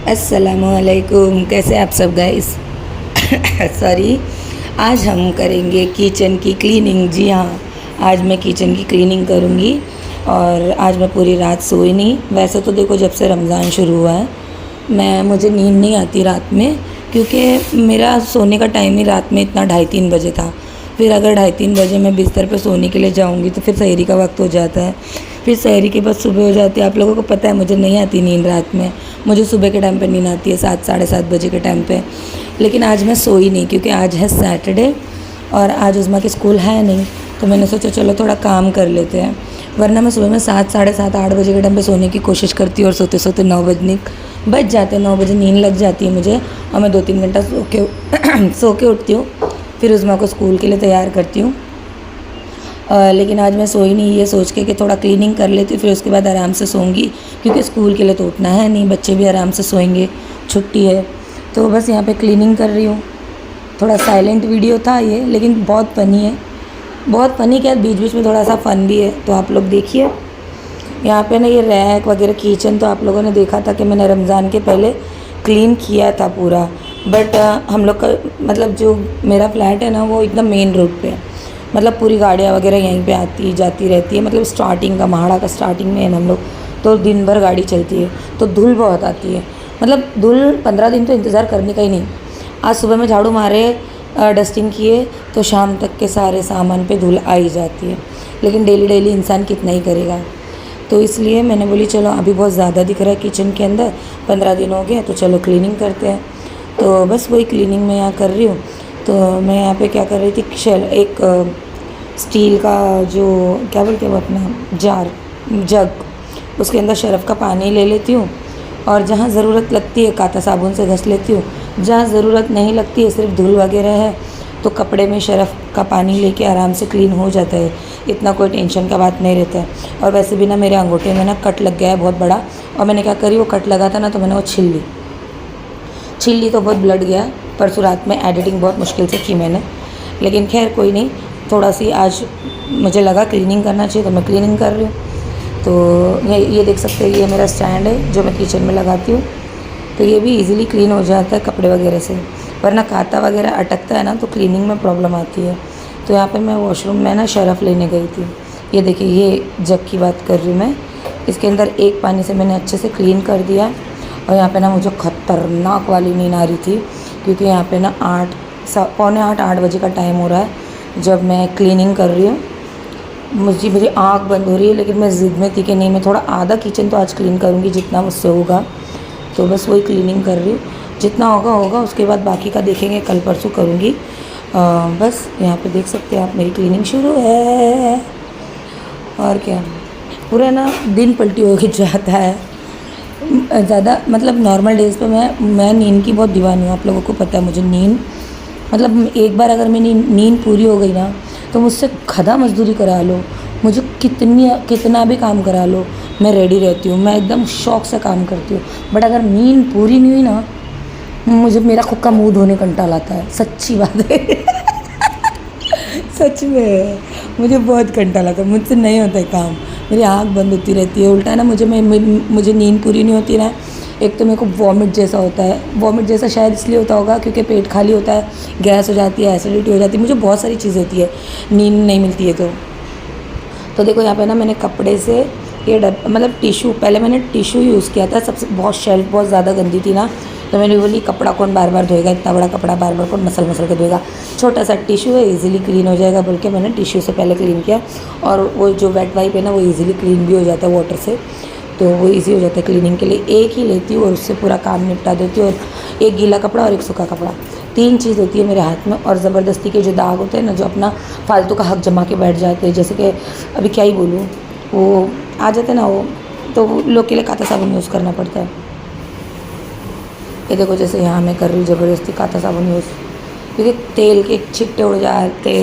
अस्सलामुअलैकुम, कैसे आप सब गाइस। सॉरी। आज हम करेंगे किचन की क्लीनिंग। जी हाँ, आज मैं किचन की क्लीनिंग करूँगी। और आज मैं पूरी रात सोई नहीं। वैसे तो देखो, जब से रमज़ान शुरू हुआ है मुझे नींद नहीं आती रात में, क्योंकि मेरा सोने का टाइम ही रात में इतना 2:30-3 बजे था। फिर अगर 2:30-3 बजे मैं बिस्तर पे सोने के लिए जाऊँगी तो फिर सहरी का वक्त हो जाता है। फिर सहरी के बाद सुबह हो जाती है। आप लोगों को पता है मुझे नहीं आती नींद रात में। मुझे सुबह के टाइम पे नींद आती है 7-7:30 बजे के टाइम पे। लेकिन आज मैं सोई नहीं, क्योंकि आज है सैटरडे और आज उज़्मा की स्कूल है नहीं। तो मैंने सोचा चलो थोड़ा काम कर लेते हैं। वरना मैं सुबह में 7-7:30-8 बजे के टाइम पे सोने की कोशिश करती हूँ और सोते सोते 9 बज जाते हैं। 9 बजे नींद लग जाती है मुझे और मैं 2-3 घंटा सो के उठती हूँ। फिर उज़्मा को स्कूल के लिए तैयार करती हूँ। लेकिन आज मैं सोई नहीं, ये सोच के कि थोड़ा क्लीनिंग कर लेती हूँ, फिर उसके बाद आराम से सोऊंगी, क्योंकि स्कूल के लिए तो उठना है नहीं। बच्चे भी आराम से सोएंगे, छुट्टी है। तो बस यहाँ पे क्लीनिंग कर रही हूँ। थोड़ा साइलेंट वीडियो था ये, लेकिन बहुत फ़नी है। बहुत फ़नी क्या, बीच बीच में थोड़ा सा फ़न भी है, तो आप लोग देखिए। यहाँ पे ना ये रैक वगैरह किचन तो आप लोगों ने देखा था कि मैंने रमज़ान के पहले क्लीन किया था पूरा। बट हम लोग का मतलब जो मेरा फ्लैट है ना, वो एकदम मेन रोड पे है। मतलब पूरी गाड़ियाँ वगैरह यहीं पे आती जाती रहती है। मतलब स्टार्टिंग का महाड़ा का स्टार्टिंग में है ना हम लोग, तो दिन भर गाड़ी चलती है, तो धूल बहुत आती है। मतलब धूल 15 दिन तो इंतज़ार करने का ही नहीं। आज सुबह में झाड़ू मारे, डस्टिंग किए, तो शाम तक के सारे सामान पे धूल आ ही जाती है। लेकिन डेली डेली इंसान कितना ही करेगा। तो इसलिए मैंने बोली चलो, अभी बहुत ज़्यादा दिख रहा है किचन के अंदर, 15 दिन हो गए, तो चलो क्लीनिंग करते हैं। तो बस वही क्लीनिंग मैं यहाँ कर रही हूँ। तो मैं यहाँ पे क्या कर रही थी, एक स्टील का जो क्या बोलते हैं वो अपना जग, उसके अंदर शरफ़ का पानी ले लेती हूँ और जहाँ ज़रूरत लगती है काता साबुन से घस लेती हूँ। जहाँ ज़रूरत नहीं लगती है, सिर्फ धूल वगैरह है, तो कपड़े में शरफ़ का पानी लेके आराम से क्लीन हो जाता है। इतना कोई टेंशन का बात नहीं रहता है। और वैसे भी ना मेरे अंगूठे में ना कट लग गया है बहुत बड़ा, और मैंने क्या करी, वो कट लगा था ना, तो मैंने वो छील ली तो बहुत ब्लड गया। परसों रात में एडिटिंग बहुत मुश्किल से की मैंने, लेकिन खैर कोई नहीं। थोड़ा सी आज मुझे लगा क्लीनिंग करना चाहिए, तो मैं क्लीनिंग कर रही हूँ। तो ये देख सकते हैं, ये मेरा स्टैंड है जो मैं किचन में लगाती हूँ। तो ये भी इजीली क्लीन हो जाता है कपड़े वगैरह से, वरना कांटा वगैरह अटकता है ना, तो क्लीनिंग में प्रॉब्लम आती है। तो यहाँ पे मैं वॉशरूम में ना शरफ़ लेने गई थी। ये देखिए, ये जग की बात कर रही हूँ मैं। इसके अंदर एक पानी से मैंने अच्छे से क्लीन कर दिया। और यहाँ पे ना मुझे ख़तरनाक वाली नींद आ रही थी, क्योंकि यहाँ पे ना 8-8 बजे का टाइम हो रहा है जब मैं क्लीनिंग कर रही हूँ। मेरी आँख बंद हो रही है, लेकिन मैं ज़िद में थी कि नहीं, मैं थोड़ा आधा किचन तो आज क्लीन करूँगी जितना मुझसे होगा। तो बस वही क्लीनिंग कर रही हूँ, जितना होगा होगा, उसके बाद बाकी का देखेंगे, कल परसों करूँगी। बस यहाँ पे देख सकते हैं आप, मेरी क्लीनिंग शुरू है। और क्या, पूरा ना दिन पलटी हो के जाता है। ज़्यादा मतलब नॉर्मल डेज़ पे मैं नींद की बहुत दीवानी हूँ। आप लोगों को पता है मुझे नींद, मतलब एक बार अगर मेरी नींद पूरी हो गई ना, तो मुझसे खदा मजदूरी करा लो, मुझे कितना भी काम करा लो, मैं रेडी रहती हूँ। मैं एकदम शौक़ से काम करती हूँ। बट अगर नींद पूरी नहीं हुई ना, मुझे मेरा खुद का मुँह धोने कंटाल लाता है, सच्ची बात है। सच में मुझे बहुत कंटाल आता है, मुझसे नहीं होता है काम। मेरी आँख बंद होती रहती है। उल्टा ना, मुझे नींद पूरी नहीं होती ना, एक तो मेरे को वॉमिट जैसा होता है। वॉमिट जैसा शायद इसलिए होता होगा क्योंकि पेट खाली होता है, गैस हो जाती है, एसिडिटी हो जाती है, मुझे बहुत सारी चीज़ होती है नींद नहीं मिलती है। तो देखो यहाँ पे ना मैंने कपड़े से ये मतलब टिशू, पहले मैंने टिशू यूज़ किया था सबसे। बहुत शेल्फ बहुत ज़्यादा गंदी थी ना, तो मैंने बोली कपड़ा कौन बार बार धोएगा, इतना बड़ा कपड़ा बार बार कौन मसल के धोएगा, छोटा सा टिशू है, इजीली क्लीन हो जाएगा बोल के मैंने टिशू से पहले क्लीन किया। और वो जो वेट वाइप है ना, वो इजीली क्लीन भी हो जाता है वाटर से, तो वो इजी हो जाता है क्लीनिंग के लिए। एक ही लेती हूँ और उससे पूरा काम निपटा देती हूँ। और एक गीला कपड़ा और एक सूखा कपड़ा, 3 चीज़ होती है मेरे हाथ में। और ज़बरदस्ती के जो दाग होते हैं ना, जो अपना फालतू का हक जमा के बैठ जाते हैं, जैसे कि अभी क्या ही बोलूँ, वो आ जाते ना, वो तो लोग के लिए काता साबुन यूज़ करना पड़ता है। ये देखो, जैसे यहाँ मैं कर रही हूँ ज़बरदस्ती काता साबुन यूज़, क्योंकि तेल के छिट्टे उड़ जाते।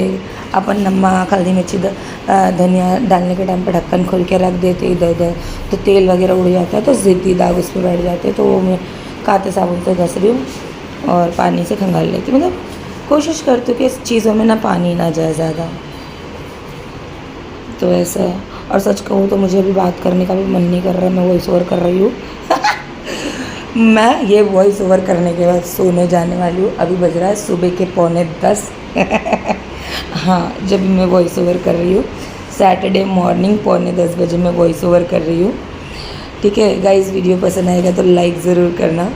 अपन नमक, हल्दी, मिर्ची, धनिया डालने के टाइम पे ढक्कन खोल के रख देते इधर उधर, तो तेल वगैरह उड़ जाता है, तो ज़िद्दी दाग उस पर बैठ जाते हैं। तो वो मैं काते साबुन से घस रही हूँ और पानी से खंगाल लेती हूँ। मतलब कोशिश करती हूँ कि इस चीज़ों में ना पानी ना जाए ज़्यादा, तो ऐसा है। और सच कहूँ तो मुझे अभी बात करने का भी मन नहीं कर रहा है, मैं वॉइस ओवर कर रही हूँ। मैं ये वॉइस ओवर करने के बाद सोने जाने वाली हूँ। अभी बज रहा है सुबह के 9:45। हाँ, जब मैं वॉइस ओवर कर रही हूँ सैटरडे मॉर्निंग 9:45 बजे मैं वॉइस ओवर कर रही हूँ। ठीक है गाइस, वीडियो पसंद आएगा तो लाइक ज़रूर करना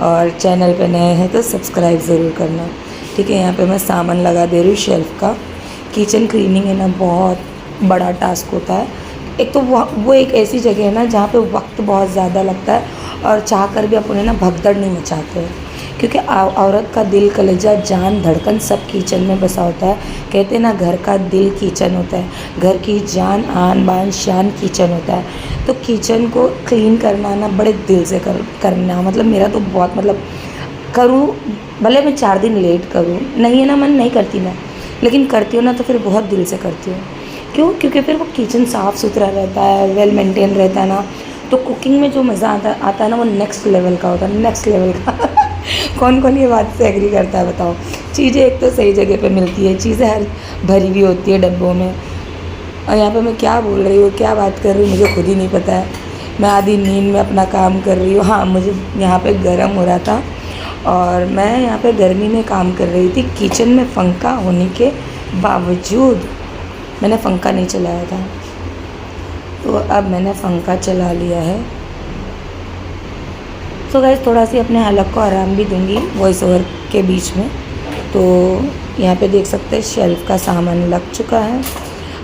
और चैनल पे नए हैं तो सब्सक्राइब ज़रूर करना। ठीक है, यहाँ पे मैं सामान लगा दे रही हूँ शेल्फ़ का। किचन क्लीनिंग है ना, बहुत बड़ा टास्क होता है। एक तो वो एक ऐसी जगह है ना जहाँ पे वक्त बहुत ज़्यादा लगता है और चाह कर भी अपन ना भगदड़ नहीं मचाते हैं, क्योंकि औरत का दिल, कलेजा, जान, धड़कन सब किचन में बसा होता है। कहते हैं ना, घर का दिल किचन होता है, घर की जान, आन बान शान किचन होता है। तो किचन को क्लीन करना ना बड़े दिल से करना, मतलब मेरा तो बहुत, मतलब करूँ भले मैं 4 दिन लेट करूँ, नहीं है ना मन नहीं करती मैं, लेकिन करती हूँ ना तो फिर बहुत दिल से करती हूँ। क्यों? क्योंकि फिर वो किचन साफ़ सुथरा रहता है, वेल मेंटेन रहता है ना, तो कुकिंग में जो मज़ा आता है ना वो नेक्स्ट लेवल का होता है, नेक्स्ट लेवल का। कौन कौन ये बात से एग्री करता है बताओ। चीज़ें एक तो सही जगह पे मिलती है, चीज़ें हर भरी हुई होती है डब्बों में। और यहाँ पे मैं क्या बोल रही हूँ, क्या बात कर रही हूँ, मुझे खुद ही नहीं पता है। मैं आधी नींद में अपना काम कर रही हूँ। हाँ, मुझे यहाँ पे गर्म हो रहा था और मैं यहाँ पे गर्मी में काम कर रही थी। किचन में पंखा होने के बावजूद मैंने पंखा नहीं चलाया था, तो अब मैंने पंखा चला लिया है। तो गाइस, थोड़ा सी अपने हलक को आराम भी दूंगी वॉइस ओवर के बीच में। तो यहाँ पे देख सकते हैं शेल्फ़ का सामान लग चुका है।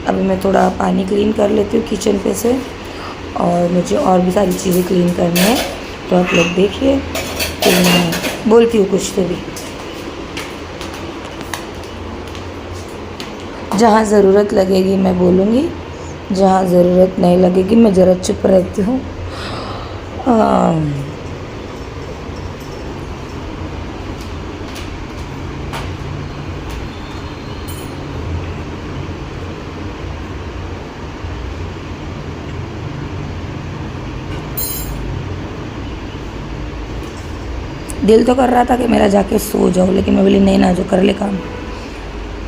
अभी मैं थोड़ा पानी क्लीन कर लेती हूँ किचन पे से, और मुझे और भी सारी चीज़ें क्लीन करनी है। तो आप लोग देखिए, तो मैं बोलती हूँ कुछ तो भी। जहाँ ज़रूरत लगेगी मैं बोलूँगी, जहाँ ज़रूरत नहीं लगेगी मैं ज़रा चुप रहती हूँ। दिल तो कर रहा था कि मेरा जाके सो जाऊँ, लेकिन मैं बोली नहीं ना, जो कर ले काम।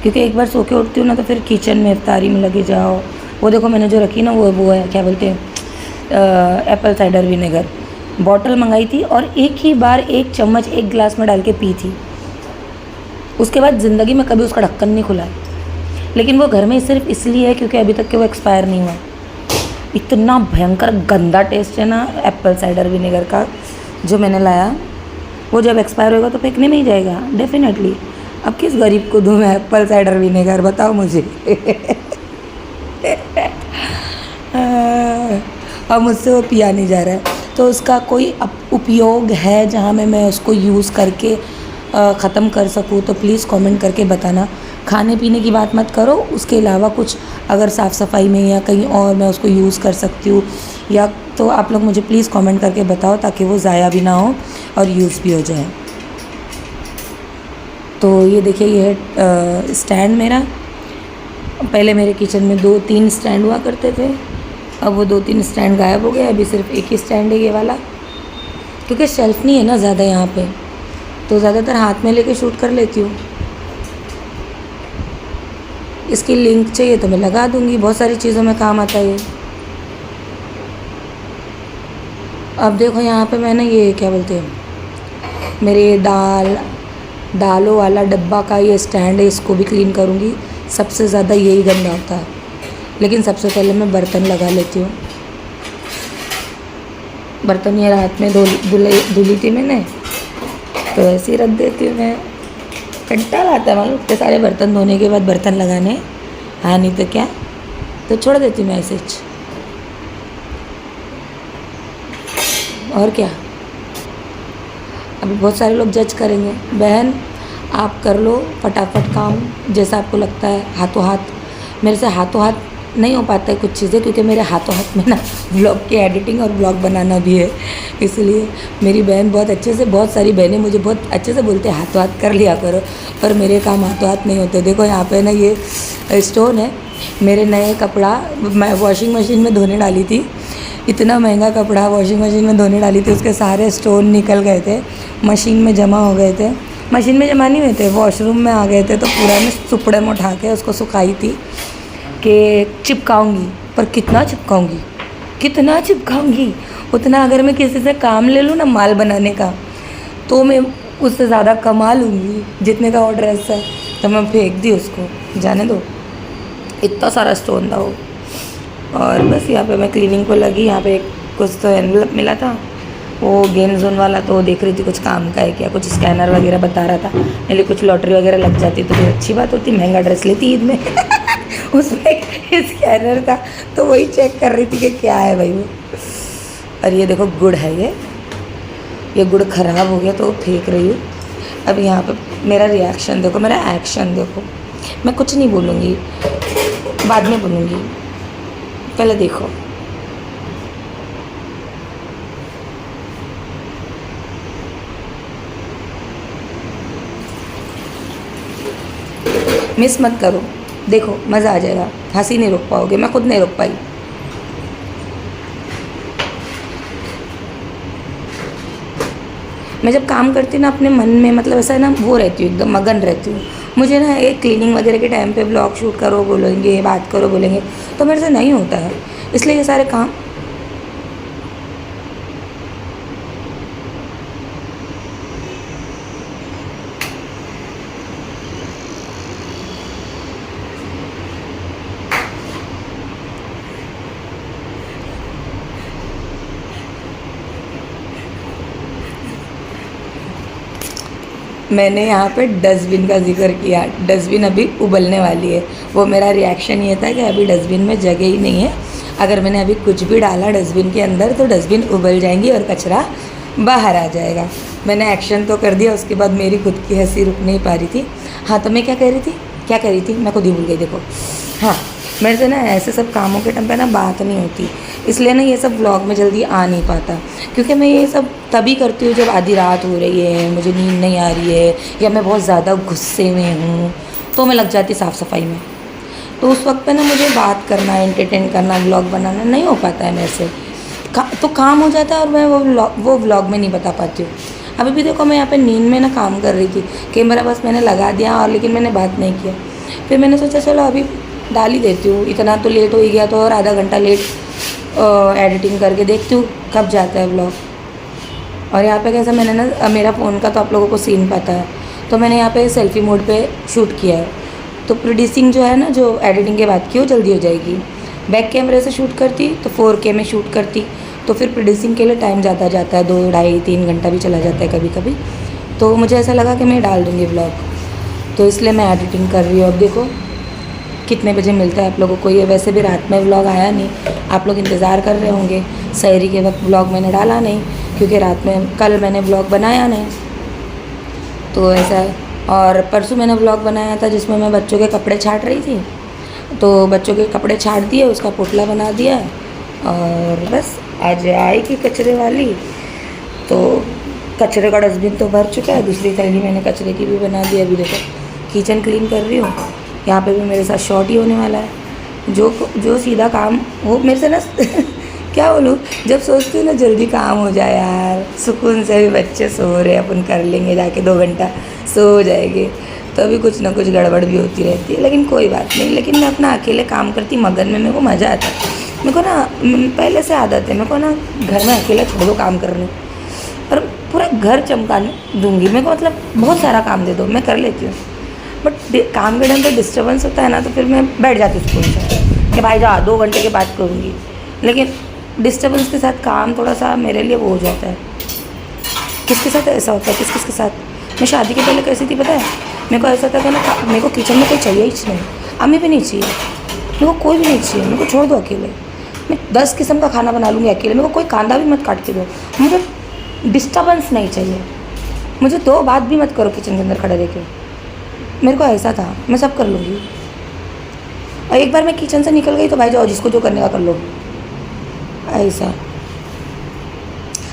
क्योंकि एक बार सो के उठती हूँ ना तो फिर किचन में इफ्तारी में लगे जाओ। वो देखो मैंने जो रखी ना वो है, क्या बोलते हैं, एप्पल साइडर विनेगर बॉटल मंगाई थी और एक ही बार 1 चम्मच 1 गिलास में डाल के पी थी। उसके बाद ज़िंदगी में कभी उसका ढक्कन नहीं खुला है। लेकिन वो घर में सिर्फ इसलिए है क्योंकि अभी तक के वो एक्सपायर नहीं हुआ। इतना भयंकर गंदा टेस्ट है ना एप्पल साइडर विनेगर का जो मैंने लाया। वो जब एक्सपायर होगा तो फेंकने में ही जाएगा डेफिनेटली। अब किस गरीब को दूँ मैं एप्पल साइडर विनेगर, बताओ मुझे। अब मुझसे वो पिया नहीं जा रहा है, तो उसका कोई उपयोग है जहाँ में मैं उसको यूज़ करके ख़त्म कर सकूँ तो प्लीज़ कमेंट करके बताना। खाने पीने की बात मत करो, उसके अलावा कुछ अगर साफ़ सफाई में या कहीं और मैं उसको यूज़ कर सकती हूँ या, तो आप लोग मुझे प्लीज़ कमेंट करके बताओ ताकि वो ज़ाया भी ना हो और यूज़ भी हो जाए। तो ये देखिए, ये है स्टैंड मेरा। पहले मेरे किचन में 2-3 स्टैंड हुआ करते थे, अब वो 2-3 स्टैंड गायब हो गए। अभी सिर्फ एक ही स्टैंड है, ये वाला, क्योंकि शेल्फ़ नहीं है ना ज़्यादा यहाँ पे, तो ज़्यादातर हाथ में लेके शूट कर लेती हूँ। इसकी लिंक चाहिए तो मैं लगा दूँगी, बहुत सारी चीज़ों में काम आता है ये। अब देखो यहाँ पे मैंने ये क्या बोलते हैं, मेरे दालों वाला डब्बा का ये स्टैंड है, इसको भी क्लीन करूँगी। सबसे ज़्यादा यही गंदा होता है, लेकिन सबसे पहले मैं बर्तन लगा लेती हूँ। बर्तन ये रात में धुली थी मैंने, तो ऐसे ही रख देती हूँ मैं। कंटाला आता है मालूम, इतने सारे बर्तन धोने के बाद बर्तन लगाने। हाँ, नहीं तो क्या, तो छोड़ देती हूँ मैं ऐसे। और क्या, अभी बहुत सारे लोग जज करेंगे। बहन, आप कर लो फटाफट काम जैसा आपको लगता है, हाथों हाथ। मेरे से हाथों हाथ नहीं हो पाता है कुछ चीज़ें, क्योंकि मेरे हाथों हाथ में ना ब्लॉग की एडिटिंग और ब्लॉग बनाना भी है। इसलिए मेरी बहन बहुत सारी बहनें मुझे बहुत अच्छे से बोलते हैं हाथों हाथ कर लिया करो, पर मेरे काम हाथों हाथ नहीं होते। देखो यहाँ पे ना ये स्टोन है, मेरे नए कपड़ा मैं वॉशिंग मशीन में धोने डाली थी। इतना महंगा कपड़ा वॉशिंग मशीन में धोने डाली थी, उसके सारे स्टोन निकल गए थे, मशीन में जमा हो गए थे। मशीन में जमा नहीं हुए थे, वॉशरूम में आ गए थे। तो पूरा मैं सुपड़े में उठा के उसको सुखाई थी कि चिपकाऊंगी, पर कितना चिपकाऊंगी। कितना चिपकाऊंगी? उतना अगर मैं किसी से काम ले लूँ ना माल बनाने का, तो मैं उससे ज़्यादा कमा लूँगी। जितने का ऑर्डर ऐसा है, तो मैं फेंक दी उसको, जाने दो। इतना सारा स्टोन था वो। और बस यहाँ पे मैं क्लीनिंग को लगी। यहाँ पे कुछ तो एनवलप मिला था, वो गेम जोन वाला, तो देख रही थी कुछ काम का है क्या, कुछ स्कैनर वगैरह बता रहा था। मेरे लिए कुछ लॉटरी वगैरह लग जाती तो फिर अच्छी बात होती, महंगा ड्रेस लेती ईद में। उसमें स्कैनर था, तो वही चेक कर रही थी कि क्या है भाई वो। और ये देखो गुड़ है, ये गुड़ ख़राब हो गया तो फेंक रही हूँ। अब यहाँ पे मेरा रिएक्शन देखो, मेरा एक्शन देखो। मैं कुछ नहीं बोलूँगी, बाद में बोलूँगी, पहले देखो। मिस मत करो, देखो मज़ा आ जाएगा। हंसी नहीं रोक पाओगे, मैं खुद नहीं रोक पाई। मैं जब काम करती हूँ ना अपने मन में, मतलब ऐसा है ना, वो रहती हूँ, एकदम मगन रहती हूँ। मुझे ना एक क्लीनिंग वगैरह के टाइम पे ब्लॉग शूट करो बोलेंगे, बात करो बोलेंगे, तो मेरे से नहीं होता है। इसलिए ये सारे काम मैंने यहाँ पे डस्टबिन का जिक्र किया। डस्टबिन अभी उबलने वाली है। वो मेरा रिएक्शन ये था कि अभी डस्टबिन में जगह ही नहीं है। अगर मैंने अभी कुछ भी डाला डस्टबिन के अंदर तो डस्टबिन उबल जाएंगी और कचरा बाहर आ जाएगा। मैंने एक्शन तो कर दिया, उसके बाद मेरी खुद की हंसी रुक नहीं पा रही थी। हाँ, तो मैं क्या कह रही थी मैं खुद ही भूल गई। देखो, हाँ, मेरे से ना ऐसे सब कामों के टाइम पे ना बात नहीं होती, इसलिए ना ये सब व्लॉग में जल्दी आ नहीं पाता। क्योंकि मैं ये सब तभी करती हूँ जब आधी रात हो रही है, मुझे नींद नहीं आ रही है, या मैं बहुत ज़्यादा गुस्से में हूँ, तो मैं लग जाती साफ़ सफाई में। तो उस वक्त पे ना मुझे बात करना, एंटरटेन करना, व्लॉग बनाना नहीं हो पाता है मेरे से। तो काम हो जाता है और मैं वो व्लॉग में नहीं बता पाती हूँ। अभी भी देखो, मैं यहाँ पे नींद में ना काम कर रही थी, कैमरा बस मैंने लगा दिया, और लेकिन मैंने बात नहीं किया। फिर मैंने सोचा चलो अभी डाल ही देती हूँ, इतना तो लेट हो ही गया, तो और आधा घंटा लेट एडिटिंग करके देखती हूँ कब जाता है व्लॉग। और यहाँ पे कैसा, मैंने ना मेरा फ़ोन का तो आप लोगों को सीन पता है, तो मैंने यहाँ पे सेल्फ़ी मोड पे शूट किया है। तो प्रोड्यूसिंग जो है ना, जो एडिटिंग के बाद की, वो जल्दी हो जाएगी। बैक कैमरे से शूट करती तो 4K में शूट करती, तो फिर प्रोड्यूसिंग के लिए टाइम ज़्यादा जाता है, 2 ढाई 3 घंटा भी चला जाता है कभी कभी। तो मुझे ऐसा लगा कि मैं डाल दूँगी व्लॉग, तो इसलिए मैं एडिटिंग कर रही हूँ। अब देखो कितने बजे मिलता है आप लोगों को ये। वैसे भी रात में व्लॉग आया नहीं, आप लोग इंतज़ार कर रहे होंगे। सहरी के वक्त व्लॉग मैंने डाला नहीं, क्योंकि रात में कल मैंने व्लॉग बनाया नहीं, तो ऐसा है। और परसों मैंने व्लॉग बनाया था जिसमें मैं बच्चों के कपड़े छाट रही थी, तो बच्चों के कपड़े छाट दिए, उसका पुतला बना दिया। और बस आज आएगी कचरे वाली, तो कचरे का डस्टबिन तो भर चुका है, दूसरी थैली मैंने कचरे की भी बना दी। अभी देखो किचन क्लीन कर रही हूँ, यहाँ पे भी मेरे साथ शॉर्ट ही होने वाला है। जो सीधा काम वो मेरे से ना क्या बोलूँ, जब सोचती हूँ ना जल्दी काम हो जाए यार, सुकून से, भी बच्चे सो रहे, अपन कर लेंगे जाके 2 घंटा सो जाएंगे, तो अभी कुछ ना कुछ गड़बड़ भी होती रहती है, लेकिन कोई बात नहीं। लेकिन मैं अपना अकेले काम करती मगन में, मेरे को मज़ा आता है। मेरे को ना पहले से आदत है, मेरे को ना घर में अकेला छोड़ दो काम करने, और पूरा घर चमकाने दूँगी। मेरे को मतलब बहुत सारा काम दे दो, मैं कर लेती हूँ। बट काम के टाइम पे डिस्टर्बेंस होता है ना, तो फिर मैं बैठ जाती हूँ स्कूल से कि भाई जा 2 घंटे के बाद करूँगी। लेकिन डिस्टर्बेंस के साथ काम थोड़ा सा मेरे लिए वो हो जाता है। किसके साथ ऐसा होता है, किस के साथ। मैं शादी के पहले कैसी थी पता है, मेरे को ऐसा था कि ना मेरे को किचन में कोई चाहिए ही नहीं, अम्मी भी नहीं चाहिए, मेरे को कोई भी नहीं चाहिए, मेरे को छोड़ दो अकेले, मैं 10 किस्म का खाना बना लूँगी अकेले, मेरे को कोई कांदा भी मत काट के दो, मुझे डिस्टर्बेंस नहीं चाहिए। मुझे 2 बात भी मत करो किचन के अंदर खड़े रह के, मेरे को ऐसा था, मैं सब कर लूँगी। और एक बार मैं किचन से निकल गई तो भाई जाओ, जिसको जो करने का कर लो।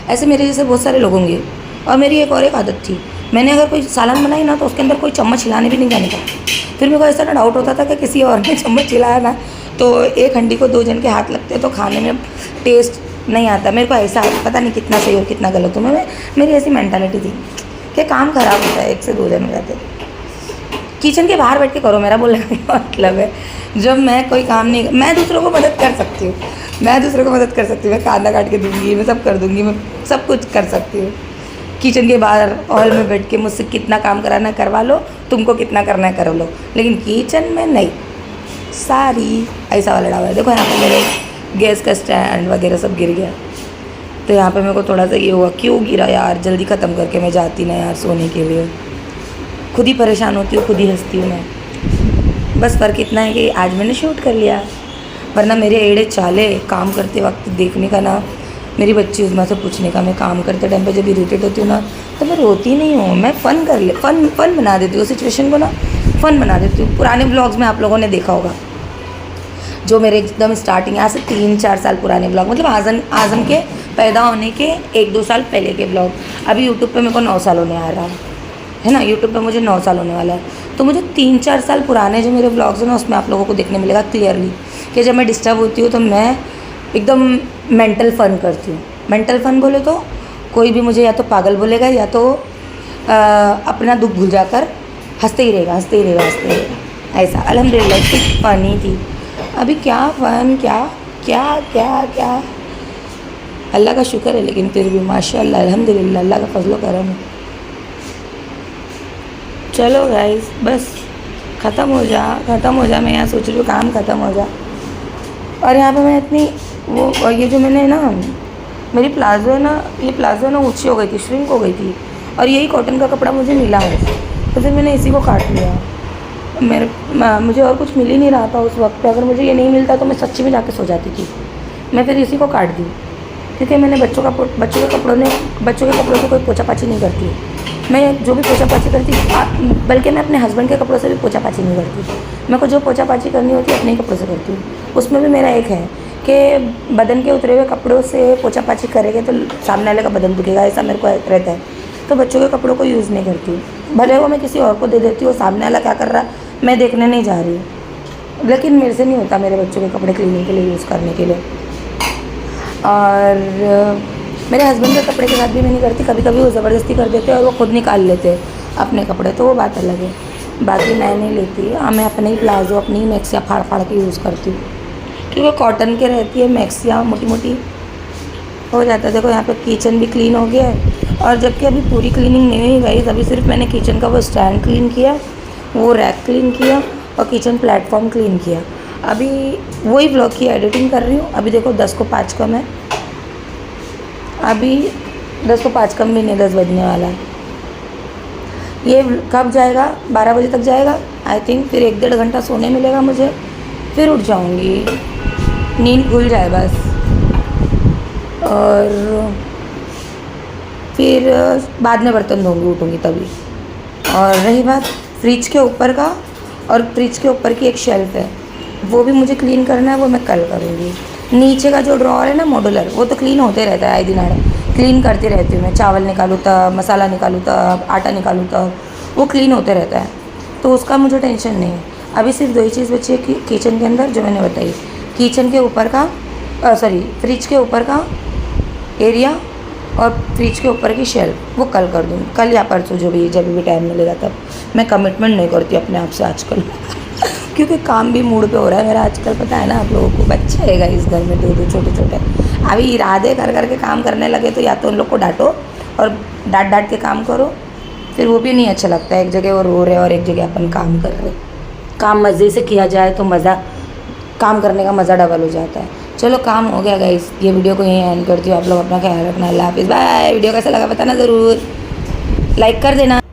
ऐसे मेरे जैसे बहुत सारे लोग होंगे। और मेरी एक आदत थी, मैंने अगर कोई सालन बनाई ना, तो उसके अंदर कोई चम्मच हिलाने भी नहीं जाने का। फिर मेरे को ऐसा ना डाउट होता था कि किसी और ने चम्मच हिलाया ना, तो एक हंडी को 2 जन के हाथ लगते तो खाने में टेस्ट नहीं आता। मेरे को ऐसा, पता नहीं कितना सही और कितना गलत हो, मेरी ऐसी मेंटालिटी थी कि काम ख़राब होता है 1 से 2 जन हो जाते। किचन के बाहर बैठ के करो, मेरा बोलने का मतलब है। जब मैं कोई काम नहीं, मैं दूसरों को मदद कर सकती हूँ, मैं खाना काट के दूँगी, मैं सब कर दूँगी, मैं सब कुछ कर सकती हूँ। किचन के बाहर हॉल में बैठ के मुझसे कितना काम कराना है करवा लो, तुमको कितना करना है कर लो, लेकिन किचन में नहीं। सारी ऐसा वाला डावा है। देखो यहाँ पे मेरे गैस का स्टैंड वगैरह सब गिर गया, तो यहाँ पे मेरे को थोड़ा सा ये हुआ, क्यों गिरा यार, जल्दी ख़त्म करके मैं जाती ना यार सोने के लिए। खुद ही परेशान होती हूँ, खुद ही हंसती हूँ मैं। बस फ़र्क इतना है कि आज मैंने शूट कर लिया, वरना मेरे एड़े चाले काम करते वक्त देखने का ना, मेरी बच्ची उसमें से पूछने का। मैं काम करते टाइम पे जब इरिटेट होती हूँ ना, तो मैं रोती नहीं हूँ, मैं फ़न बना देती हूँ सिचुएशन को ना, फ़न बना देती हूँ। पुराने ब्लॉग्स में आप लोगों ने देखा होगा, जो मेरे एकदम स्टार्टिंग, आज से 3-4 साल पुराने ब्लॉग, मतलब आज़म के पैदा होने के 1-2 साल पहले के ब्लॉग। अभी यूट्यूब पे मेरे को 9 साल होने आ रहा है ना, यूट्यूब पे मुझे 9 साल होने वाला है। तो मुझे 3-4 साल पुराने जो मेरे ब्लॉग्स हैं ना, उसमें आप लोगों को देखने मिलेगा क्लियरली कि जब मैं डिस्टर्ब होती हूँ तो मैं एकदम मेंटल फ़न करती हूँ। मेंटल फ़न बोले तो कोई भी मुझे या तो पागल बोलेगा, या तो अपना दुख भूल जाकर हंसते ही रहेगा। ऐसा अल्हम्दुलिल्लाह इतनी फ़नी थी। अभी क्या फ़न, क्या अल्लाह का शुक्र है, लेकिन फिर भी माशाअल्लाह अल्हम्दुलिल्लाह अल्लाह का फजलो करम है। चलो गाइस, बस ख़त्म हो जा, मैं यहाँ सोच रही हूँ काम ख़त्म हो जा। और यहाँ पे मैं इतनी वो, ये जो मैंने ना, मेरी प्लाज़ो है ना, ये प्लाज़ो ना ऊँची हो गई थी, श्रिंक हो गई थी, और यही कॉटन का कपड़ा मुझे मिला है, तो फिर मैंने इसी को काट लिया। मुझे और कुछ मिल ही नहीं रहा था उस वक्त पे। अगर मुझे ये नहीं मिलता तो मैं सच्ची में जाके सो जाती थी। मैं फिर इसी को काट दी, क्योंकि मैंने बच्चों के कपड़ों से कोई पोछा पाछी नहीं करती। मैं जो भी पोछा पाछी करती, बल्कि मैं अपने हस्बैंड के कपड़ों से भी पोछा पाछी नहीं करती। मेरे को जो पोछा पाछी करनी होती है अपने ही कपड़ों से करती हूँ। उसमें भी मेरा एक है कि बदन के उतरे हुए कपड़ों से पोछा पाछी करेंगे तो सामने वाले का बदन दुखेगा, ऐसा मेरे को रहता है। तो बच्चों के कपड़ों को यूज़ नहीं करती, भले वो मैं किसी और को दे देती हूँ, सामने वाला क्या कर रहा है मैं देखने नहीं जा रही, लेकिन मेरे से नहीं होता मेरे बच्चों के कपड़े क्लीनिंग के लिए यूज़ करने के लिए। और मेरे हस्बैंड के कपड़े के साथ भी मैं नहीं करती, कभी कभी वो ज़बरदस्ती कर देते हैं और वो खुद निकाल लेते हैं अपने कपड़े, तो वो बात अलग है। बाकी मैं नहीं लेती, मैं अपने ही प्लाज़ो, अपनी ही मैक्सियाँ फाड़ के यूज़ करती हूँ, क्योंकि कॉटन के रहती है मैक्सियाँ, मोटी मोटी हो जाता है। देखो यहाँ पे किचन भी क्लीन हो गया है, और जबकि अभी पूरी क्लीनिंग नहीं हुई गई, अभी सिर्फ मैंने किचन का वो स्टैंड क्लीन किया, वो रैक क्लीन किया और किचन प्लेटफॉर्म क्लीन किया। अभी वही ब्लॉग की एडिटिंग कर रही हूँ। अभी देखो 10:05 कम है, अभी 10:05 कम भी नहीं, 10 बजने वाला है। ये कब जाएगा, 12 बजे तक जाएगा आई थिंक। फिर 1-1.5 घंटा सोने मिलेगा मुझे, फिर उठ जाऊँगी, नींद खुल जाए बस। और फिर बाद में बर्तन धोंगी, उठूँगी तभी। और रही बात फ्रिज के ऊपर का, और फ्रिज के ऊपर की एक शेल्फ़ है, वो भी मुझे क्लीन करना है, वो मैं कल करूँगी। नीचे का जो ड्रॉअर है ना मॉड्यूलर, वो तो क्लीन होते रहता है, आए दिन क्लीन करती रहती हूँ मैं। चावल निकालूँ तब, मसाला निकालूँ तब, आटा निकालूँ तब, वो क्लीन होते रहता है, तो उसका मुझे टेंशन नहीं है। अभी सिर्फ 2 ही चीज़ बची है कि किचन के अंदर, जो मैंने बताई, किचन के ऊपर का फ्रिज के ऊपर का एरिया और फ्रिज के ऊपर की शेल्फ, वो कल कर दूँगी, कल या परसों, जब भी टाइम मिलेगा तब। मैं कमिटमेंट नहीं करती अपने आप से आजकल क्योंकि काम भी मूड पे हो रहा है मेरा आजकल, पता है ना आप लोगों को। बच्चे हैगा इस घर में 2 छोटे, अभी इरादे कर के काम करने लगे तो या तो उन लोग को डांटो और डांट के काम करो, फिर वो भी नहीं अच्छा लगता है। एक जगह वो रो रहे और एक जगह अपन काम कर रहे। काम मज़े से किया जाए तो काम करने का मज़ा डबल हो जाता है। चलो काम हो गया गाइस, ये वीडियो को यहीं एंड करती हूँ। आप लोग अपना ख्याल रखना, अल्लाह हाफिज़, बाय। वीडियो कैसा लगा बताना ज़रूर, लाइक कर देना।